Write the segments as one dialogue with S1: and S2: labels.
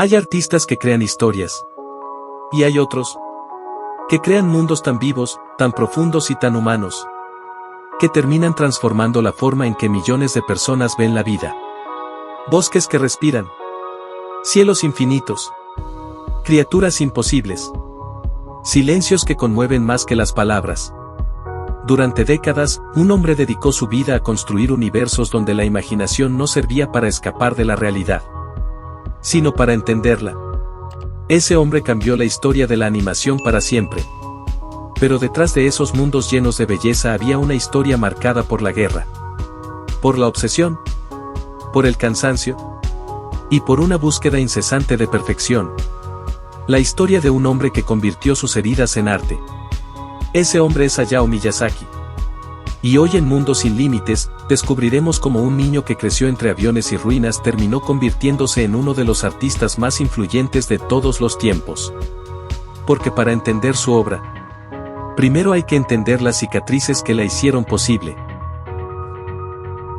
S1: Hay artistas que crean historias. Y hay otros que crean mundos tan vivos, tan profundos y tan humanos, que terminan transformando la forma en que millones de personas ven la vida. Bosques que respiran. Cielos infinitos. Criaturas imposibles. Silencios que conmueven más que las palabras. Durante décadas, un hombre dedicó su vida a construir universos donde la imaginación no servía para escapar de la realidad, sino para entenderla. Ese hombre cambió la historia de la animación para siempre. Pero detrás de esos mundos llenos de belleza había una historia marcada por la guerra, por la obsesión, por el cansancio, y por una búsqueda incesante de perfección. La historia de un hombre que convirtió sus heridas en arte. Ese hombre es Hayao Miyazaki. Y hoy en Mundo sin Límites, descubriremos cómo un niño que creció entre aviones y ruinas terminó convirtiéndose en uno de los artistas más influyentes de todos los tiempos. Porque para entender su obra, primero hay que entender las cicatrices que la hicieron posible.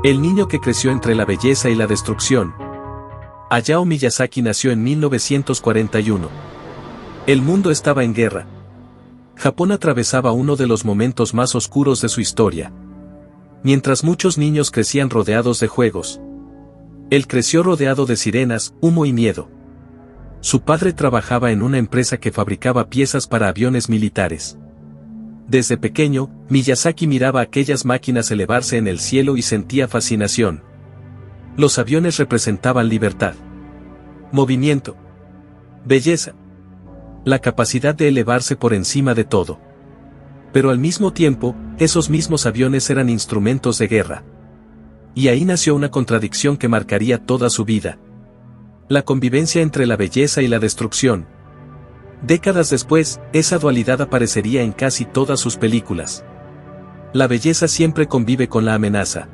S1: El niño que creció entre la belleza y la destrucción. Hayao Miyazaki nació en 1941. El mundo estaba en guerra. Japón atravesaba uno de los momentos más oscuros de su historia. Mientras muchos niños crecían rodeados de juegos, él creció rodeado de sirenas, humo y miedo. Su padre trabajaba en una empresa que fabricaba piezas para aviones militares. Desde pequeño, Miyazaki miraba aquellas máquinas elevarse en el cielo y sentía fascinación. Los aviones representaban libertad, movimiento, belleza, la capacidad de elevarse por encima de todo. Pero al mismo tiempo, esos mismos aviones eran instrumentos de guerra. Y ahí nació una contradicción que marcaría toda su vida. La convivencia entre la belleza y la destrucción. Décadas después, esa dualidad aparecería en casi todas sus películas. La belleza siempre convive con la amenaza.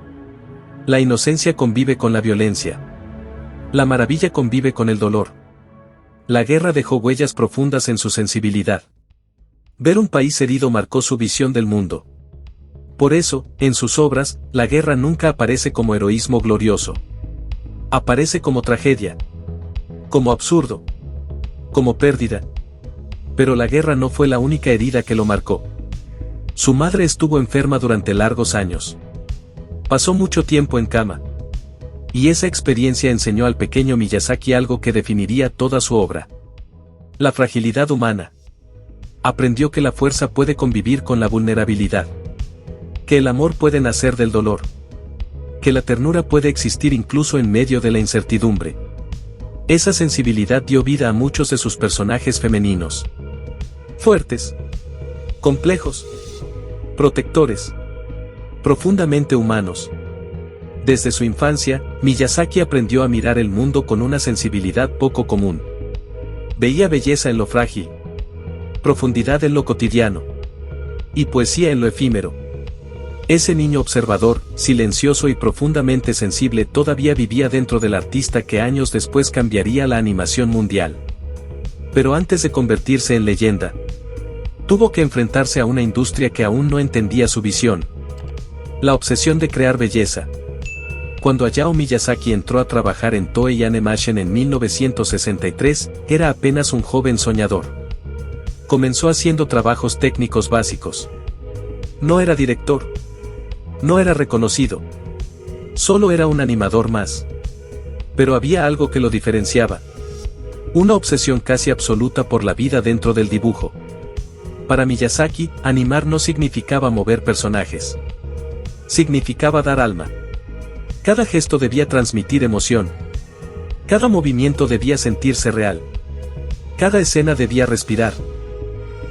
S1: La inocencia convive con la violencia. La maravilla convive con el dolor. La guerra dejó huellas profundas en su sensibilidad. Ver un país herido marcó su visión del mundo. Por eso, en sus obras, la guerra nunca aparece como heroísmo glorioso. Aparece como tragedia, como absurdo, como pérdida. Pero la guerra no fue la única herida que lo marcó. Su madre estuvo enferma durante largos años. Pasó mucho tiempo en cama. Y esa experiencia enseñó al pequeño Miyazaki algo que definiría toda su obra. La fragilidad humana. Aprendió que la fuerza puede convivir con la vulnerabilidad. Que el amor puede nacer del dolor. Que la ternura puede existir incluso en medio de la incertidumbre. Esa sensibilidad dio vida a muchos de sus personajes femeninos. Fuertes. Complejos. Protectores. Profundamente humanos. Desde su infancia, Miyazaki aprendió a mirar el mundo con una sensibilidad poco común. Veía belleza en lo frágil, profundidad en lo cotidiano, y poesía en lo efímero. Ese niño observador, silencioso y profundamente sensible todavía vivía dentro del artista que años después cambiaría la animación mundial. Pero antes de convertirse en leyenda, tuvo que enfrentarse a una industria que aún no entendía su visión. La obsesión de crear belleza. Cuando Hayao Miyazaki entró a trabajar en Toei Animation en 1963, era apenas un joven soñador. Comenzó haciendo trabajos técnicos básicos. No era director. No era reconocido. Solo era un animador más. Pero había algo que lo diferenciaba. Una obsesión casi absoluta por la vida dentro del dibujo. Para Miyazaki, animar no significaba mover personajes. Significaba dar alma. Cada gesto debía transmitir emoción. Cada movimiento debía sentirse real. Cada escena debía respirar.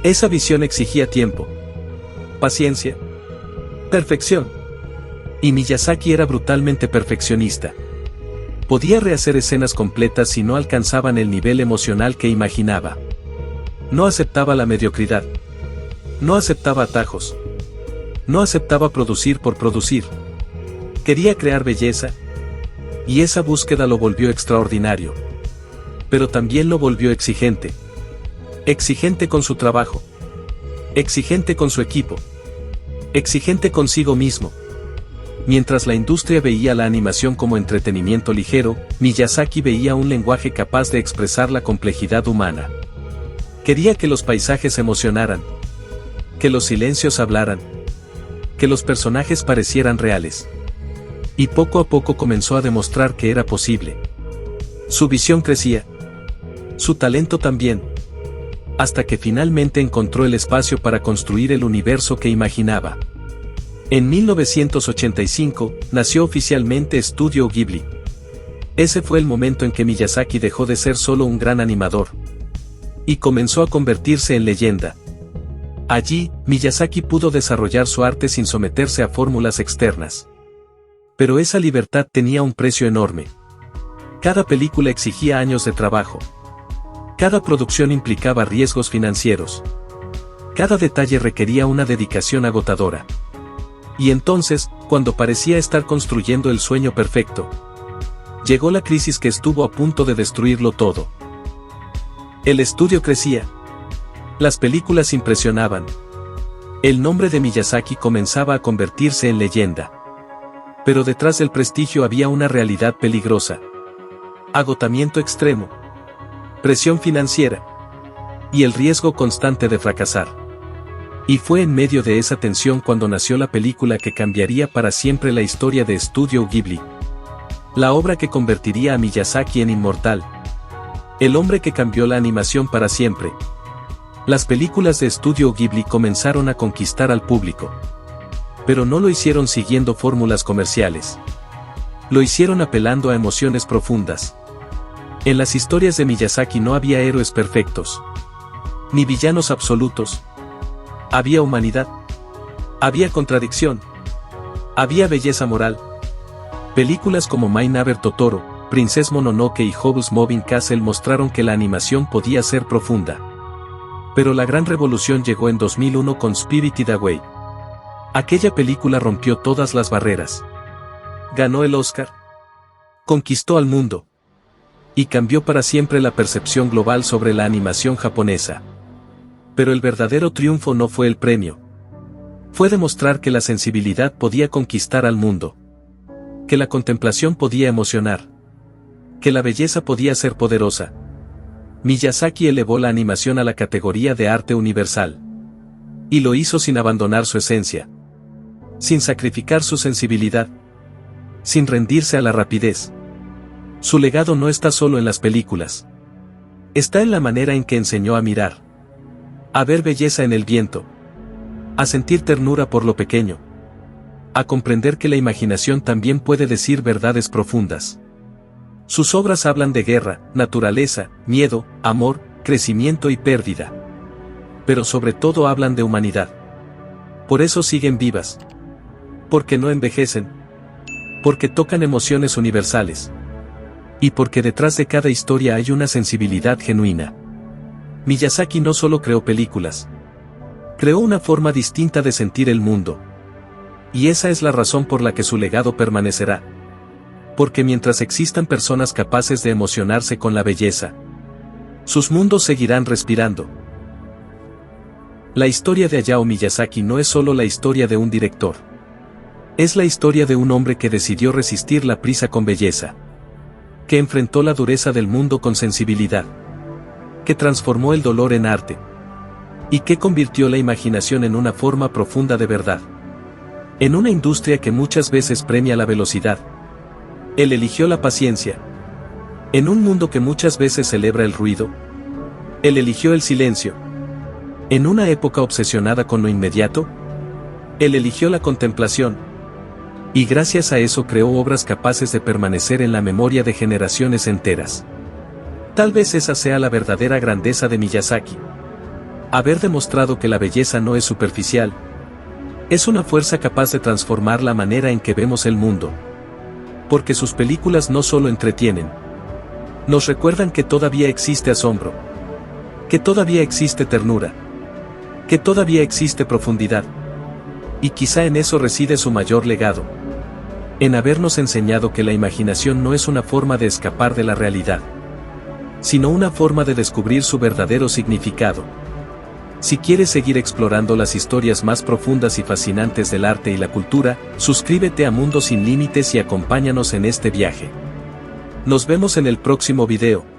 S1: Esa visión exigía tiempo, paciencia, perfección. Y Miyazaki era brutalmente perfeccionista. Podía rehacer escenas completas si no alcanzaban el nivel emocional que imaginaba. No aceptaba la mediocridad. No aceptaba atajos. No aceptaba producir por producir. Quería crear belleza. Y esa búsqueda lo volvió extraordinario. Pero también lo volvió exigente. Exigente con su trabajo. Exigente con su equipo. Exigente consigo mismo. Mientras la industria veía la animación como entretenimiento ligero, Miyazaki veía un lenguaje capaz de expresar la complejidad humana. Quería que los paisajes emocionaran, que los silencios hablaran, que los personajes parecieran reales. Y poco a poco comenzó a demostrar que era posible. Su visión crecía. Su talento también. Hasta que finalmente encontró el espacio para construir el universo que imaginaba. En 1985, nació oficialmente Estudio Ghibli. Ese fue el momento en que Miyazaki dejó de ser solo un gran animador. Y comenzó a convertirse en leyenda. Allí, Miyazaki pudo desarrollar su arte sin someterse a fórmulas externas. Pero esa libertad tenía un precio enorme. Cada película exigía años de trabajo. Cada producción implicaba riesgos financieros. Cada detalle requería una dedicación agotadora. Y entonces, cuando parecía estar construyendo el sueño perfecto, llegó la crisis que estuvo a punto de destruirlo todo. El estudio crecía. Las películas impresionaban. El nombre de Miyazaki comenzaba a convertirse en leyenda. Pero detrás del prestigio había una realidad peligrosa. Agotamiento extremo. Presión financiera. Y el riesgo constante de fracasar. Y fue en medio de esa tensión cuando nació la película que cambiaría para siempre la historia de Estudio Ghibli. La obra que convertiría a Miyazaki en inmortal. El hombre que cambió la animación para siempre. Las películas de Estudio Ghibli comenzaron a conquistar al público. Pero no lo hicieron siguiendo fórmulas comerciales. Lo hicieron apelando a emociones profundas. En las historias de Miyazaki no había héroes perfectos. Ni villanos absolutos. Había humanidad. Había contradicción. Había belleza moral. Películas como My Neighbor Totoro, Princess Mononoke y Howl's Moving Castle mostraron que la animación podía ser profunda. Pero la gran revolución llegó en 2001 con Spirited Away. Aquella película rompió todas las barreras. Ganó el Oscar. Conquistó al mundo. Y cambió para siempre la percepción global sobre la animación japonesa. Pero el verdadero triunfo no fue el premio. Fue demostrar que la sensibilidad podía conquistar al mundo. Que la contemplación podía emocionar. Que la belleza podía ser poderosa. Miyazaki elevó la animación a la categoría de arte universal. Y lo hizo sin abandonar su esencia. Sin sacrificar su sensibilidad. Sin rendirse a la rapidez. Su legado no está solo en las películas. Está en la manera en que enseñó a mirar. A ver belleza en el viento. A sentir ternura por lo pequeño. A comprender que la imaginación también puede decir verdades profundas. Sus obras hablan de guerra, naturaleza, miedo, amor, crecimiento y pérdida. Pero sobre todo hablan de humanidad. Por eso siguen vivas. Porque no envejecen. Porque tocan emociones universales. Y porque detrás de cada historia hay una sensibilidad genuina. Miyazaki no solo creó películas. Creó una forma distinta de sentir el mundo. Y esa es la razón por la que su legado permanecerá. Porque mientras existan personas capaces de emocionarse con la belleza, sus mundos seguirán respirando. La historia de Hayao Miyazaki no es solo la historia de un director. Es la historia de un hombre que decidió resistir la prisa con belleza. Que enfrentó la dureza del mundo con sensibilidad. Que transformó el dolor en arte. Y que convirtió la imaginación en una forma profunda de verdad. En una industria que muchas veces premia la velocidad. Él eligió la paciencia. En un mundo que muchas veces celebra el ruido. Él eligió el silencio. En una época obsesionada con lo inmediato. Él eligió la contemplación. Y gracias a eso creó obras capaces de permanecer en la memoria de generaciones enteras. Tal vez esa sea la verdadera grandeza de Miyazaki. Haber demostrado que la belleza no es superficial. Es una fuerza capaz de transformar la manera en que vemos el mundo. Porque sus películas no solo entretienen. Nos recuerdan que todavía existe asombro. Que todavía existe ternura. Que todavía existe profundidad. Y quizá en eso reside su mayor legado. En habernos enseñado que la imaginación no es una forma de escapar de la realidad. Sino una forma de descubrir su verdadero significado. Si quieres seguir explorando las historias más profundas y fascinantes del arte y la cultura, suscríbete a Mundo Sin Límites y acompáñanos en este viaje. Nos vemos en el próximo video.